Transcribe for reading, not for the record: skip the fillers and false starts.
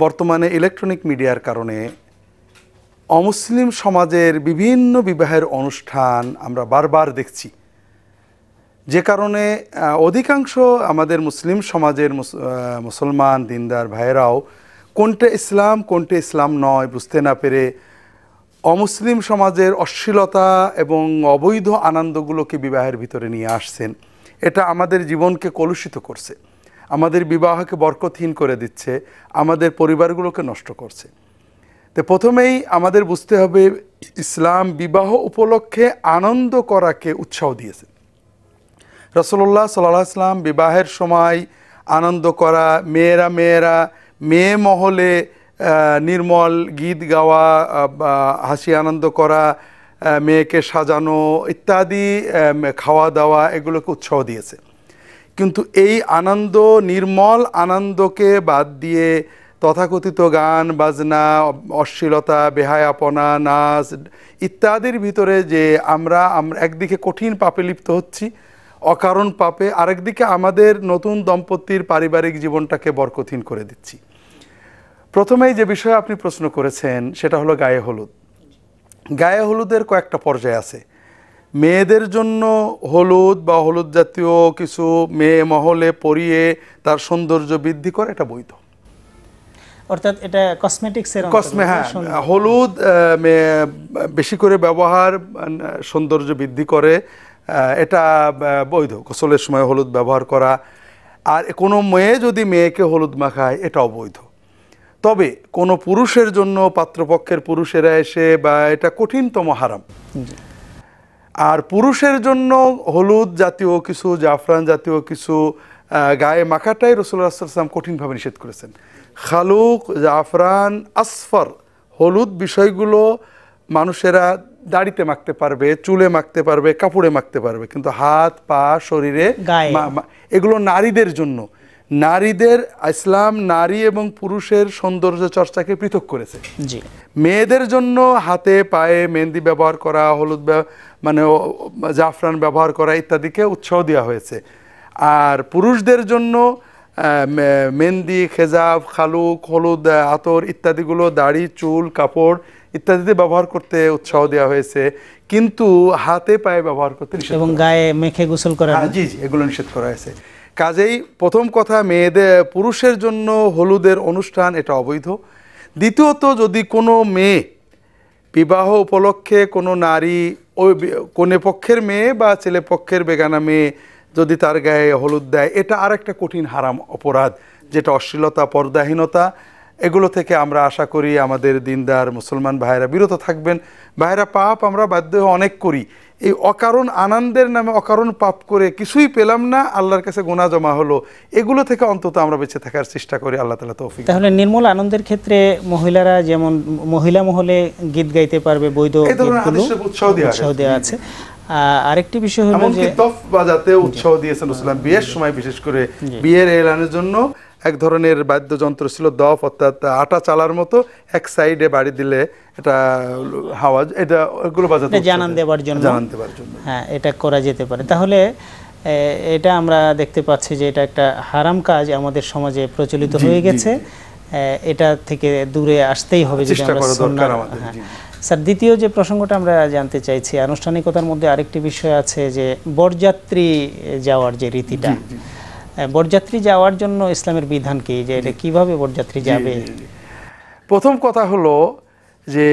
বর্তমানে ইলেকট্রনিক মিডিয়ার কারণে অমুসলিম সমাজের বিভিন্ন বিবাহের অনুষ্ঠান আমরা বারবার দেখছি, যে কারণে অধিকাংশ আমাদের মুসলিম সমাজের মুসলমান দিনদার ভাইয়েরাও কোনটা ইসলাম নয় বুঝতে না পেরে অমুসলিম সমাজের অশ্লীলতা এবং অবৈধ আনন্দগুলোকে বিবাহের ভিতরে নিয়ে আসছেন। এটা আমাদের জীবনকে কলুষিত করছে, আমাদের বিবাহকে বরকতহীন করে দিচ্ছে, আমাদের পরিবারগুলোকে নষ্ট করছে। তো প্রথমেই আমাদের বুঝতে হবে, ইসলাম বিবাহ উপলক্ষে আনন্দ করাকে উৎসাহ দিয়েছে। রাসূলুল্লাহ সাল্লাল্লাহু আলাইহি ওয়াসাল্লাম বিবাহের সময় আনন্দ করা, মেয়েরা মেয়ে মহলে নির্মল গীত গাওয়া, হাসি আনন্দ করা, মেয়েকে সাজানো ইত্যাদি, খাওয়া দাওয়া, এগুলোকে উৎসাহ দিয়েছে। কিন্তু এই আনন্দ, নির্মল আনন্দকে বাদ দিয়ে তথাকথিত গান বাজনা, অশ্লীলতা, বেহায়াপনা, নাচ ইত্যাদির ভিতরে যে আমরা একদিকে কঠিন পাপে লিপ্ত হচ্ছি, অকারণ পাপে, আরেকদিকে আমাদের নতুন দম্পতির পারিবারিক জীবনটাকে বরকতহীন করে দিচ্ছি। প্রথমেই যে বিষয়ে আপনি প্রশ্ন করেছেন সেটা হলো গায়ে হলুদ। গায়ে হলুদের কয়েকটা পর্যায় আছে। মেয়েদের জন্য হলুদ বা হলুদ জাতীয় কিছু মেয়ে মহলে পরিয়ে তার সৌন্দর্য বৃদ্ধি করে, এটা বৈধ। অর্থাৎ এটা কসমেটিক্সের হ্যাঁ, হলুদ বেশি করে ব্যবহার সৌন্দর্য বৃদ্ধি করে, এটা বৈধ। গোসলের সময় হলুদ ব্যবহার করা, আর কোনো মেয়ে যদি মেয়েকে হলুদ মাখায়, এটাও বৈধ। তবে কোনো পুরুষের জন্য পাত্রপক্ষের পুরুষেরা এসে, বা এটা কঠিনতম হারাম। আর পুরুষের জন্য হলুদ জাতীয় কিছু, জাফরান জাতীয় কিছু গায়ে মাখাটাই রাসূলুল্লাহ সাল্লাল্লাহু আলাইহি ওয়াসাল্লাম কঠিনভাবে নিষেধ করেছেন। খালুক, জাফরান, আসফর হলুদ বিষয়গুলো মানুষেরা দাড়িতে মাখতে পারবে, চুলে মাখতে পারবে, কাপড়ে মাখতে পারবে, কিন্তু হাত পা শরীরে এগুলো নারীদের জন্য। নারীদের, ইসলাম নারী এবং পুরুষের সৌন্দর্য চর্চাকে পৃথক করেছে। মেয়েদের জন্য হাতে পায়ে মেহেন্দি ব্যবহার করা, হলুদ মানে জাফরান ব্যবহার করা ইত্যাদিকে উৎসাহ দেওয়া হয়েছে। আর পুরুষদের জন্য মেহেন্দি, খেজাব, খালুক, হলুদ, আতর ইত্যাদিগুলো দাড়ি, চুল, কাপড় ইত্যাদিতে ব্যবহার করতে উৎসাহ দেওয়া হয়েছে, কিন্তু হাতে পায়ে ব্যবহার করতে নিষেধ, এবং গায়ে মেখে গোসল করা, জি এগুলো নিষেধ করা হয়েছে। কাজেই প্রথম কথা, পুরুষের জন্য হলুদের অনুষ্ঠান এটা অবৈধ। দ্বিতীয়ত, যদি কোনো মেয়ে বিবাহ উপলক্ষে কোনো নারী, ওই কনে পক্ষের মেয়ে বা ছেলে পক্ষের বেগানা মেয়ে যদি তার গায়ে হলুদ দেয়, এটা আর একটা কঠিন হারাম অপরাধ, যেটা অশ্লীলতা, পর্দাহীনতা। এগুলো থেকে আমরা আশা করি আমাদের দিনদার মুসলমান ভাইয়েরা বিরত থাকবেন। ভাইয়েরা, পাপ আমরা বাধ্য হয়ে অনেক করি, এই অকারণ আনন্দের নামে অকারণ পাপ করে কিছুই পেলাম না, আল্লাহর কাছে গুনাহ জমা হলো, এগুলো থেকে অন্তত আমরা বেঁচে থাকার চেষ্টা করি। আল্লাহ তাআলা তৌফিক। তাহলে নির্মল আনন্দের ক্ষেত্রে মহিলারা যেমন মহিলা মহলে গীত গাইতে পারবে, বৈধ উৎসাহ দেওয়া আছে। আরেকটি বিষয় হলো যে তফ বাজাতে উৎসাহ দিয়েছেন রাসূলুল্লাহ বিয়ের সময়, বিশেষ করে বিয়ের এলানের জন্য এক ধরনের বাদ্যযন্ত্র ছিল, দফ, অর্থাৎ আটা চালার মতো, এক সাইডে বাড়ি দিলে এটা হাওয়াজ, এটা ওগুলো বাজাতে জানান দেওয়ার জন্য। হ্যাঁ, এটা করা যেতে পারে। তাহলে এটা আমরা দেখতে পাচ্ছি যে এটা একটা হারাম কাজ আমাদের সমাজে প্রচলিত হয়ে গেছে, এটা থেকে দূরে আসতেই হবে যদি আমরা সুন্নাহ। স্যার, দ্বিতীয় যে প্রসঙ্গটা আমরা জানতে চাইছি, আনুষ্ঠানিকতার মধ্যে আরেকটি বিষয় আছে যে বরযাত্রী যাওয়ার যে রীতিটা, বরযাত্রী যাওয়ার জন্য ইসলামের বিধান কি, যে এটা কিভাবে বরযাত্রী যাবে? প্রথম কথা হলো যে